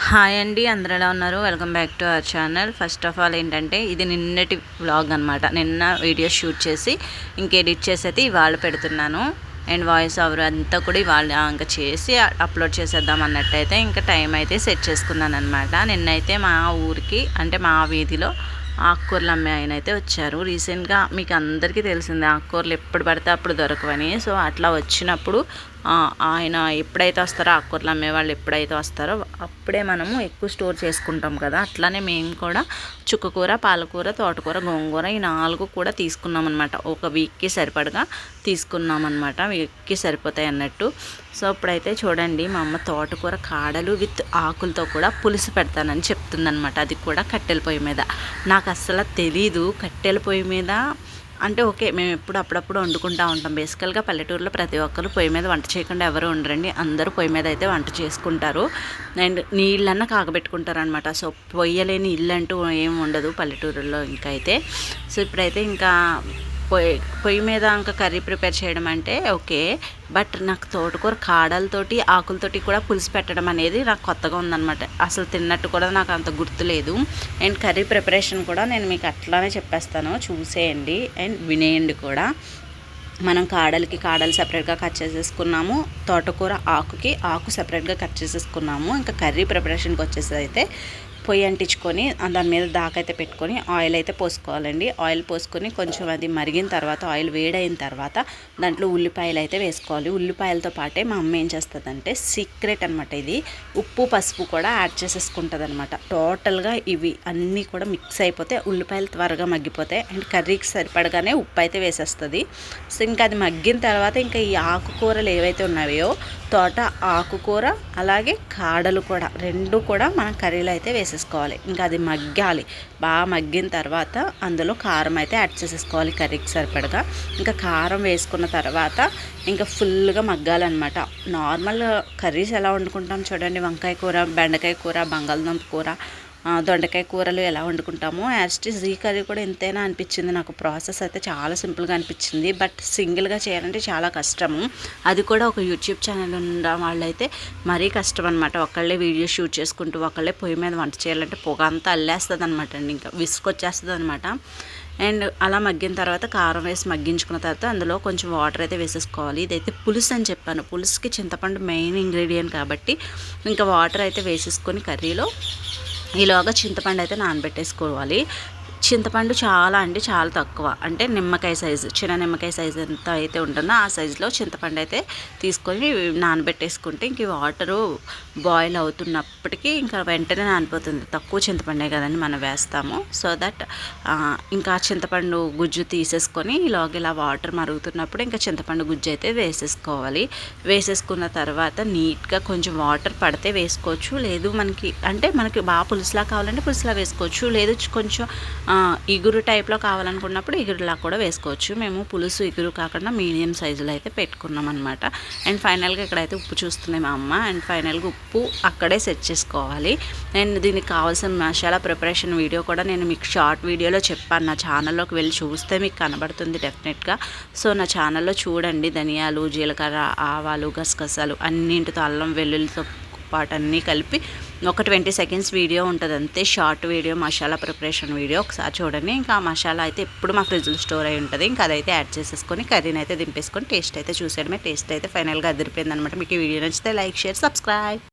Hi అండి, అందరూ ఎలా ఉన్నారు? Welcome back to our channel. First of all ఏంటంటే ఇది నిన్నటి వ్లాగ్ అనమాట. నిన్న వీడియో షూట్ చేసి ఇంక ఎడిట్ చేసి అయితే ఇవాళ పెడుతున్నాను. అండ్ వాయిస్ ఓవర్ అంతా కూడా ఇవాళ ఇంకా చేసి అప్లోడ్ చేసేద్దాం అన్నట్టయితే ఇంకా టైం అయితే సెట్ చేసుకున్నాను అనమాట. నిన్నైతే మా ఊరికి అంటే మా వీధిలో ఆకుకూరలు అమ్మే ఆయన అయితే వచ్చారు. రీసెంట్గా మీకు అందరికీ తెలిసిందే ఆకుకూరలు ఎప్పుడు పడితే అప్పుడు దొరకవని. సో అట్లా వచ్చినప్పుడు ఆయన ఎప్పుడైతే వస్తారో ఆకుకూరలు అమ్మే వాళ్ళు ఎప్పుడైతే వస్తారో అప్పుడే మనము ఎక్కువ స్టోర్ చేసుకుంటాం కదా. అట్లానే మేము కూడా చుక్కకూర, పాలకూర, తోటకూర, గోంగూర ఈ 4 కూడా తీసుకున్నాం అనమాట. ఒక వీక్కి సరిపడగా తీసుకున్నాం అనమాట. వీక్కి సరిపోతాయి అన్నట్టు. సో ఇప్పుడైతే చూడండి, మా అమ్మ తోటకూర కాడలు విత్ ఆకులతో కూడా పులుసు పెడతానని చెప్తుందనమాట. అది కూడా కట్టెల పొయ్యి మీద. నాకు అస్సలు తెలీదు కట్టెల పొయ్యి మీద అంటే. ఓకే, మేము అప్పుడప్పుడు వండుకుంటూ ఉంటాం. బేసికల్గా పల్లెటూరులో ప్రతి ఒక్కరు పొయ్యి మీద వంట చేయకుండా ఎవరు ఉండరండి. అందరూ పొయ్యి మీద అయితే వంట చేసుకుంటారు. అండ్ నీళ్ళన్నా కాగబెట్టుకుంటారు అనమాట. సో పొయ్యలేని ఇల్లు అంటూ ఏమి ఉండదు పల్లెటూరులో ఇంకా అయితే. సో ఇప్పుడైతే ఇంకా పొయ్యి మీద ఇంకా కర్రీ ప్రిపేర్ చేయడం అంటే ఓకే, బట్ నాకు తోటకూర కాడలతోటి ఆకులతోటి కూడా పులుసు పెట్టడం అనేది నాకు కొత్తగా ఉందన్నమాట. అసలు తిన్నట్టు కూడా నాకు అంత గుర్తులేదు. అండ్ కర్రీ ప్రిపరేషన్ కూడా నేను మీకు అట్లానే చెప్పేస్తాను, చూసేయండి అండ్ వినేయండి కూడా. మనం కాడలు సపరేట్గా కట్ చేసేసుకున్నాము. తోటకూర ఆకుకి ఆకు సపరేట్గా కట్ చేసేసుకున్నాము. ఇంకా కర్రీ ప్రిపరేషన్కి వచ్చేసి అయితే పొయ్యి అంటించుకొని దాని మీద దాకైతే పెట్టుకొని ఆయిల్ అయితే పోసుకోవాలండి. ఆయిల్ పోసుకొని కొంచెం అది మరిగిన తర్వాత, ఆయిల్ వేడైన తర్వాత దాంట్లో ఉల్లిపాయలు అయితే వేసుకోవాలి. ఉల్లిపాయలతో పాటే మా అమ్మ ఏం చేస్తుందంటే సీక్రెట్ అనమాట ఇది, ఉప్పు పసుపు కూడా యాడ్ చేసేసుకుంటుంది అనమాట. టోటల్గా ఇవి అన్నీ కూడా మిక్స్ అయిపోతే ఉల్లిపాయలు త్వరగా మగ్గిపోతాయి. అండ్ కర్రీకి సరిపడగానే ఉప్పు అయితే వేసేస్తుంది. సో ఇంకా అది మగ్గిన తర్వాత ఇంకా ఈ ఆకుకూరలు ఏవైతే ఉన్నాయో తోట ఆకుకూర అలాగే కాడలు కూడా 2 కూడా మనం కర్రీలో అయితే వేసేసుకోవాలి. ఇంకా అది మగ్గాలి. బాగా మగ్గిన తర్వాత అందులో కారం అయితే యాడ్ చేసేసుకోవాలి కర్రీకి సరిపడగా. ఇంకా కారం వేసుకున్న తర్వాత ఇంకా ఫుల్గా మగ్గాలన్నమాట. నార్మల్ కర్రీస్ ఎలా వండుకుంటాం చూడండి, వంకాయ కూర, బెండకాయ కూర, బంగాళదుంప కూర, దొండకాయ కూరలు ఎలా వండుకుంటామో యాస్టీస్ ఈ కర్రీ కూడా ఇంతేనా అనిపించింది నాకు. ప్రాసెస్ అయితే చాలా సింపుల్గా అనిపించింది, బట్ సింగిల్గా చేయాలంటే చాలా కష్టము. అది కూడా ఒక యూట్యూబ్ ఛానల్ ఉన్న వాళ్ళైతే మరీ కష్టం అనమాట. ఒకళ్ళే వీడియో షూట్ చేసుకుంటూ ఒకళ్ళే పొయ్యి మీద వంట చేయాలంటే పొగ అంతా అల్లేస్తుంది అనమాట అండి, ఇంకా విసుకొచ్చేస్తుంది అనమాట. అండ్ అలా మగ్గిన తర్వాత కారం వేసి మగ్గించుకున్న తర్వాత అందులో కొంచెం వాటర్ అయితే వేసేసుకోవాలి. ఇదైతే పులుసు అని చెప్పాను. పులుసుకి చింతపండు మెయిన్ ఇంగ్రీడియంట్ కాబట్టి ఇంకా వాటర్ అయితే వేసేసుకొని కర్రీలో ఈలోగా చింతపండు అయితే నానబెట్టేసుకోవాలి. చింతపండు చాలా తక్కువ, అంటే నిమ్మకాయ సైజు, చిన్న నిమ్మకాయ సైజు ఎంత అయితే ఉంటుందో ఆ సైజులో చింతపండు అయితే తీసుకొని నానబెట్టేసుకుంటే ఇంక వాటరు బాయిల్ అవుతున్నప్పటికీ ఇంకా వెంటనే నానిపోతుంది. తక్కువ చింతపండే కదండి మనం వేస్తాము. సో దట్ ఇంకా చింతపండు గుజ్జు తీసేసుకొని ఇలా వాటర్ మరుగుతున్నప్పుడు ఇంకా చింతపండు గుజ్జు అయితే వేసేసుకోవాలి. వేసేసుకున్న తర్వాత నీట్గా కొంచెం వాటర్ పడితే వేసుకోవచ్చు, లేదు మనకి బాగా పులుసులా కావాలంటే పులుసులా వేసుకోవచ్చు, లేదు కొంచెం ఇగురు టైప్లో కావాలనుకున్నప్పుడు ఇగురులా కూడా వేసుకోవచ్చు. మేము పులుసు ఇగురు కాకుండా మీడియం సైజులో అయితే పెట్టుకున్నాం అనమాట. అండ్ ఫైనల్గా ఇక్కడైతే ఉప్పు చూస్తుంది మా అమ్మ. అండ్ ఫైనల్గా ఉప్పు అక్కడే సెట్ చేసుకోవాలి. అండ్ దీనికి కావాల్సిన మసాలా ప్రిపరేషన్ వీడియో కూడా నేను మీకు షార్ట్ వీడియోలో చెప్పాను. నా ఛానల్లోకి వెళ్ళి చూస్తే మీకు కనబడుతుంది డెఫినెట్గా. సో నా ఛానల్లో చూడండి. ధనియాలు, జీలకర్ర, ఆవాలు, గసగసాలు అన్నింటితో అల్లం వెల్లుల్లితో పాటు అన్నీ కలిపి ఒక 20 సెకండ్స్ వీడియో ఉంటుంది అంతే, short video, masala preparation video. ఒకసారి చూడండి. ఇంకా మసాలా అయితే ఎప్పుడు మా ఫ్రిడ్జ్లో స్టోర్ అయి ఉంటుంది. ఇంకా అదైతే యాడ్ చేసేసుకొని కర్రీని అయితే దింపేసుకొని టేస్ట్ అయితే చూసేయడమే. టేస్ట్ అయితే ఫైనల్గా అదిరిపోయింది అనమాట. మీకు ఈ వీడియో నచ్చితే లైక్, షేర్, సబ్స్క్రైబ్.